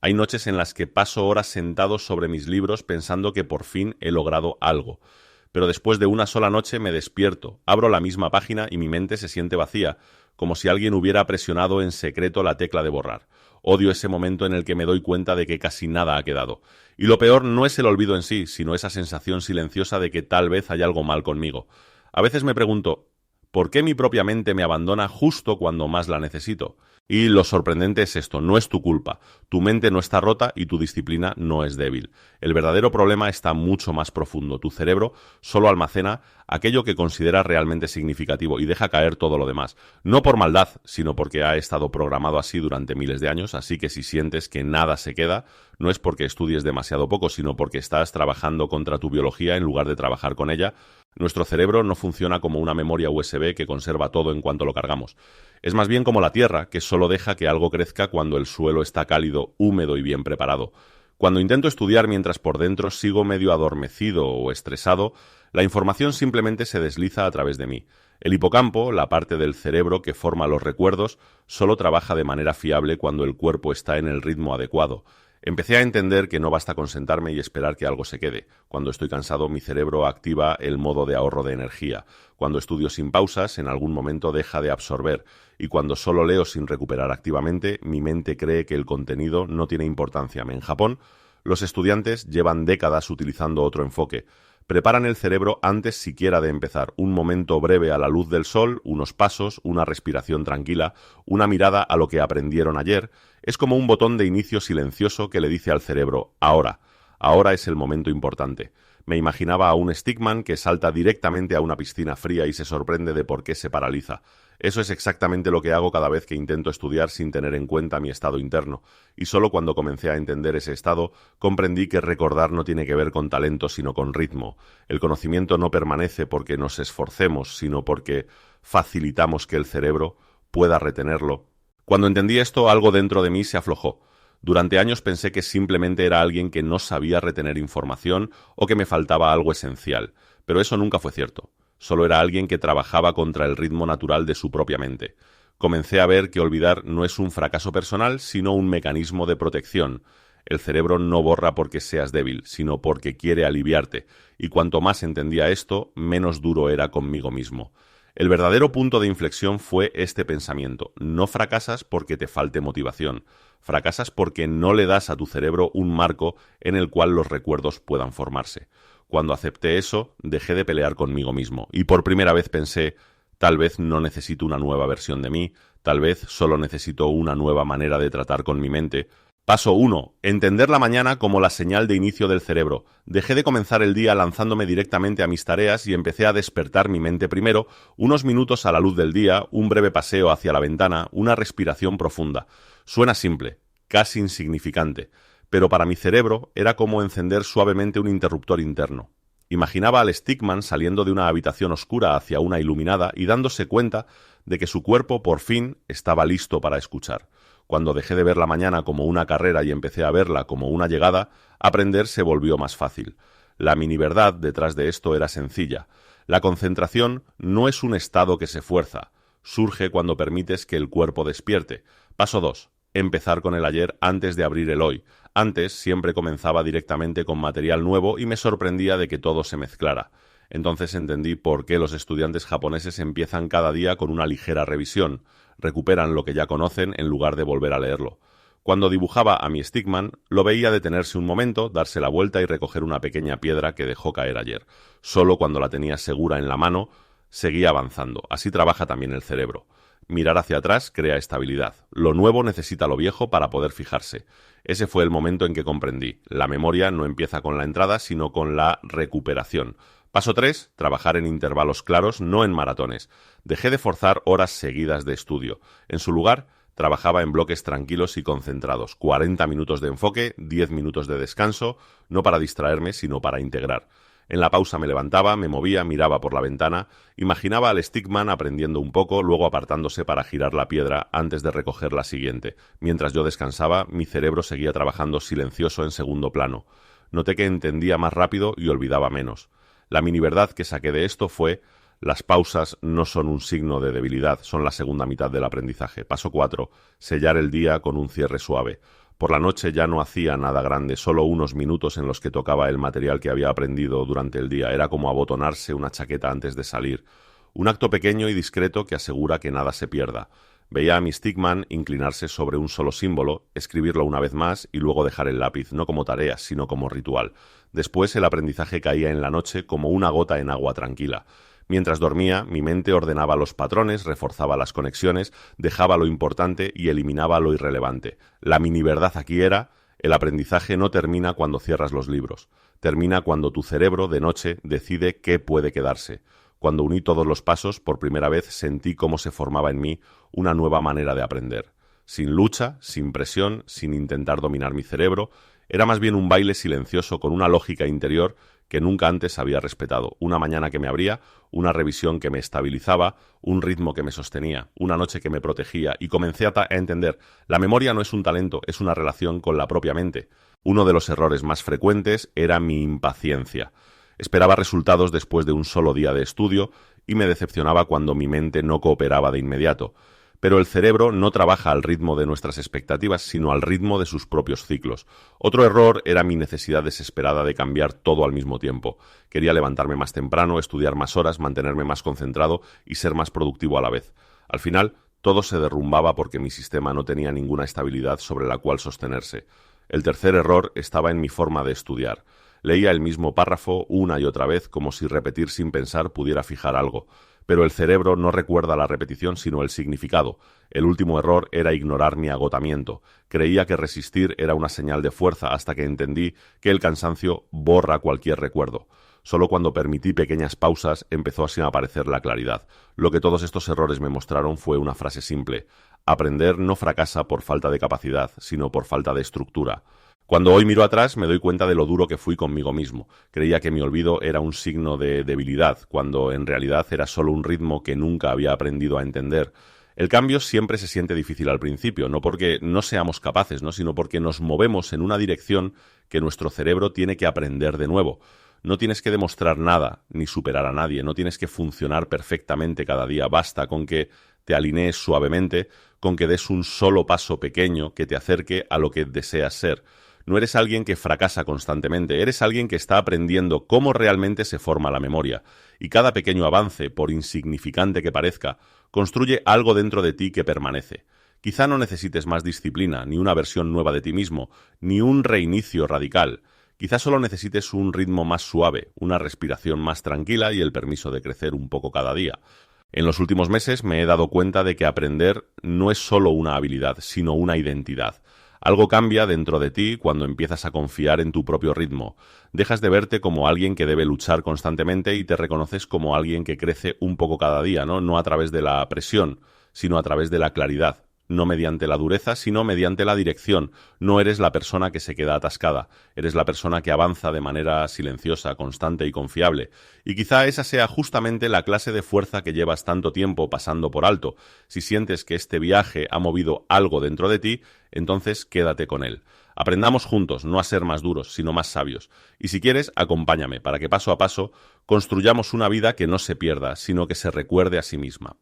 Hay noches en las que paso horas sentado sobre mis libros pensando que por fin he logrado algo. Pero después de una sola noche me despierto, abro la misma página y mi mente se siente vacía, como si alguien hubiera presionado en secreto la tecla de borrar. Odio ese momento en el que me doy cuenta de que casi nada ha quedado. Y lo peor no es el olvido en sí, sino esa sensación silenciosa de que tal vez hay algo mal conmigo. A veces me pregunto, ¿por qué mi propia mente me abandona justo cuando más la necesito? Y lo sorprendente es esto, no es tu culpa. Tu mente no está rota y tu disciplina no es débil. El verdadero problema está mucho más profundo. Tu cerebro solo almacena aquello que considera realmente significativo y deja caer todo lo demás. No por maldad, sino porque ha estado programado así durante miles de años, así que si sientes que nada se queda, no es porque estudies demasiado poco, sino porque estás trabajando contra tu biología en lugar de trabajar con ella. Nuestro cerebro no funciona como una memoria USB que conserva todo en cuanto lo cargamos. Es más bien como la tierra, que solo deja que algo crezca cuando el suelo está cálido, húmedo y bien preparado. Cuando intento estudiar mientras por dentro sigo medio adormecido o estresado, la información simplemente se desliza a través de mí. El hipocampo, la parte del cerebro que forma los recuerdos, solo trabaja de manera fiable cuando el cuerpo está en el ritmo adecuado. Empecé a entender que no basta con sentarme y esperar que algo se quede. Cuando estoy cansado, mi cerebro activa el modo de ahorro de energía. Cuando estudio sin pausas, en algún momento deja de absorber. Y cuando solo leo sin recuperar activamente, mi mente cree que el contenido no tiene importancia. En Japón, los estudiantes llevan décadas utilizando otro enfoque. Preparan el cerebro antes siquiera de empezar. Un momento breve a la luz del sol, unos pasos, una respiración tranquila, una mirada a lo que aprendieron ayer. Es como un botón de inicio silencioso que le dice al cerebro, ahora. Ahora es el momento importante. Me imaginaba a un stickman que salta directamente a una piscina fría y se sorprende de por qué se paraliza. Eso es exactamente lo que hago cada vez que intento estudiar sin tener en cuenta mi estado interno. Y solo cuando comencé a entender ese estado, comprendí que recordar no tiene que ver con talento, sino con ritmo. El conocimiento no permanece porque nos esforcemos, sino porque facilitamos que el cerebro pueda retenerlo. Cuando entendí esto, algo dentro de mí se aflojó. Durante años pensé que simplemente era alguien que no sabía retener información o que me faltaba algo esencial, pero eso nunca fue cierto. Solo era alguien que trabajaba contra el ritmo natural de su propia mente. Comencé a ver que olvidar no es un fracaso personal, sino un mecanismo de protección. El cerebro no borra porque seas débil, sino porque quiere aliviarte, y cuanto más entendía esto, menos duro era conmigo mismo. El verdadero punto de inflexión fue este pensamiento. No fracasas porque te falte motivación. Fracasas porque no le das a tu cerebro un marco en el cual los recuerdos puedan formarse. Cuando acepté eso, dejé de pelear conmigo mismo. Y por primera vez pensé, tal vez no necesito una nueva versión de mí, tal vez solo necesito una nueva manera de tratar con mi mente. Paso 1. Entender la mañana como la señal de inicio del cerebro. Dejé de comenzar el día lanzándome directamente a mis tareas y empecé a despertar mi mente primero, unos minutos a la luz del día, un breve paseo hacia la ventana, una respiración profunda. Suena simple, casi insignificante, pero para mi cerebro era como encender suavemente un interruptor interno. Imaginaba al stickman saliendo de una habitación oscura hacia una iluminada y dándose cuenta de que su cuerpo por fin estaba listo para escuchar. Cuando dejé de ver la mañana como una carrera y empecé a verla como una llegada, aprender se volvió más fácil. La mini verdad detrás de esto era sencilla. La concentración no es un estado que se fuerza. Surge cuando permites que el cuerpo despierte. Paso 2. Empezar con el ayer antes de abrir el hoy. Antes siempre comenzaba directamente con material nuevo y me sorprendía de que todo se mezclara. Entonces entendí por qué los estudiantes japoneses empiezan cada día con una ligera revisión. Recuperan lo que ya conocen en lugar de volver a leerlo. Cuando dibujaba a mi stickman, lo veía detenerse un momento, darse la vuelta y recoger una pequeña piedra que dejó caer ayer. Solo cuando la tenía segura en la mano, seguía avanzando. Así trabaja también el cerebro. Mirar hacia atrás crea estabilidad. Lo nuevo necesita lo viejo para poder fijarse. Ese fue el momento en que comprendí. La memoria no empieza con la entrada, sino con la recuperación. Paso 3. Trabajar en intervalos claros, no en maratones. Dejé de forzar horas seguidas de estudio. En su lugar, trabajaba en bloques tranquilos y concentrados. 40 minutos de enfoque, 10 minutos de descanso, no para distraerme, sino para integrar. En la pausa me levantaba, me movía, miraba por la ventana, imaginaba al stickman aprendiendo un poco, luego apartándose para girar la piedra antes de recoger la siguiente. Mientras yo descansaba, mi cerebro seguía trabajando silencioso en segundo plano. Noté que entendía más rápido y olvidaba menos. La mini verdad que saqué de esto fue: las pausas no son un signo de debilidad, son la segunda mitad del aprendizaje. Paso 4. Sellar el día con un cierre suave. Por la noche ya no hacía nada grande, solo unos minutos en los que tocaba el material que había aprendido durante el día. Era como abotonarse una chaqueta antes de salir. Un acto pequeño y discreto que asegura que nada se pierda. Veía a mi stickman inclinarse sobre un solo símbolo, escribirlo una vez más y luego dejar el lápiz, no como tarea, sino como ritual. Después el aprendizaje caía en la noche como una gota en agua tranquila. Mientras dormía, mi mente ordenaba los patrones, reforzaba las conexiones, dejaba lo importante y eliminaba lo irrelevante. La mini verdad aquí era: el aprendizaje no termina cuando cierras los libros. Termina cuando tu cerebro, de noche, decide qué puede quedarse. Cuando uní todos los pasos, por primera vez sentí cómo se formaba en mí una nueva manera de aprender. Sin lucha, sin presión, sin intentar dominar mi cerebro, era más bien un baile silencioso con una lógica interior que nunca antes había respetado. Una mañana que me abría, una revisión que me estabilizaba, un ritmo que me sostenía, una noche que me protegía, y comencé a entender: la memoria no es un talento, es una relación con la propia mente. Uno de los errores más frecuentes era mi impaciencia. Esperaba resultados después de un solo día de estudio y me decepcionaba cuando mi mente no cooperaba de inmediato. Pero el cerebro no trabaja al ritmo de nuestras expectativas, sino al ritmo de sus propios ciclos. Otro error era mi necesidad desesperada de cambiar todo al mismo tiempo. Quería levantarme más temprano, estudiar más horas, mantenerme más concentrado y ser más productivo a la vez. Al final, todo se derrumbaba porque mi sistema no tenía ninguna estabilidad sobre la cual sostenerse. El tercer error estaba en mi forma de estudiar. Leía el mismo párrafo una y otra vez, como si repetir sin pensar pudiera fijar algo. Pero el cerebro no recuerda la repetición sino el significado. El último error era ignorar mi agotamiento. Creía que resistir era una señal de fuerza hasta que entendí que el cansancio borra cualquier recuerdo. Solo cuando permití pequeñas pausas empezó así a aparecer la claridad. Lo que todos estos errores me mostraron fue una frase simple: aprender no fracasa por falta de capacidad, sino por falta de estructura. Cuando hoy miro atrás me doy cuenta de lo duro que fui conmigo mismo. Creía que mi olvido era un signo de debilidad, cuando en realidad era solo un ritmo que nunca había aprendido a entender. El cambio siempre se siente difícil al principio, no porque no seamos capaces, sino porque nos movemos en una dirección que nuestro cerebro tiene que aprender de nuevo. No tienes que demostrar nada, ni superar a nadie, no tienes que funcionar perfectamente cada día, basta con que te alinees suavemente, con que des un solo paso pequeño que te acerque a lo que deseas ser. No eres alguien que fracasa constantemente, eres alguien que está aprendiendo cómo realmente se forma la memoria. Y cada pequeño avance, por insignificante que parezca, construye algo dentro de ti que permanece. Quizá no necesites más disciplina, ni una versión nueva de ti mismo, ni un reinicio radical. Quizá solo necesites un ritmo más suave, una respiración más tranquila y el permiso de crecer un poco cada día. En los últimos meses me he dado cuenta de que aprender no es solo una habilidad, sino una identidad. Algo cambia dentro de ti cuando empiezas a confiar en tu propio ritmo. Dejas de verte como alguien que debe luchar constantemente y te reconoces como alguien que crece un poco cada día, no a través de la presión, sino a través de la claridad. No mediante la dureza, sino mediante la dirección. No eres la persona que se queda atascada, eres la persona que avanza de manera silenciosa, constante y confiable. Y quizá esa sea justamente la clase de fuerza que llevas tanto tiempo pasando por alto. Si sientes que este viaje ha movido algo dentro de ti, entonces quédate con él. Aprendamos juntos, no a ser más duros, sino más sabios. Y si quieres, acompáñame para que paso a paso construyamos una vida que no se pierda, sino que se recuerde a sí misma.